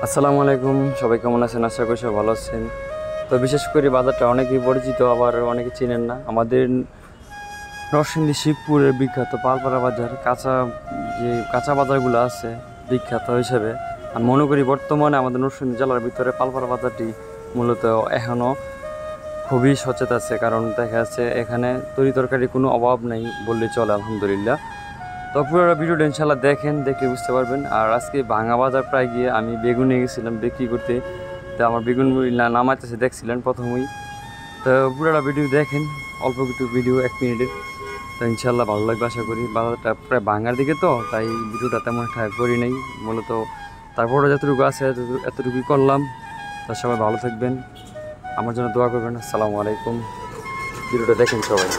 আসসালামু আলাইকুম, সবাই কেমন আছেন? আশা করি সবাই ভালো আছেন। তো বিশেষ করে বাজারটা অনেকেই পরিচিত, আবার অনেকে চেনেন না। আমাদের নরসিংদী শিবপুরের বিখ্যাত পালপাড়া বাজার, যে কাঁচা বাজারগুলো আছে বিখ্যাত হিসেবে, আমি মনে করি বর্তমানে আমাদের নরসিংদী জেলার ভিতরে পালপাড়া বাজারটি মূলত এখনও খুবই সচেত আছে। কারণ দেখা যাচ্ছে এখানে তরি তরকারির কোনো অভাব নেই বললে চলে, আলহামদুলিল্লাহ। তো পুরো ভিডিওটা ইনশাল্লাহ দেখেন, দেখলে বুঝতে পারবেন। আর আজকে ভাঙা বাজার প্রায় গিয়ে আমি বেগুন নিয়ে গেছিলাম বিক্রি করতে। তো আমার বেগুন নামাইতেছে দেখছিলেন প্রথমেই। তো পুরোটা ভিডিও দেখেন, অল্প কিছু ভিডিও 1 মিনিটের। তো ইনশাল্লাহ ভালো লাগবে আশা করি। বাজারটা প্রায় ভাঙার দিকে, তো তাই ভিডিওটা তেমন একটা করি নাই মূলত। তারপরে যতটুকু আছে এতটুকুই করলাম। তার সবাই ভালো থাকবেন, আমার জন্য দোয়া করবেন। আসসালামু আলাইকুম। ভিডিওটা দেখেন সবাই।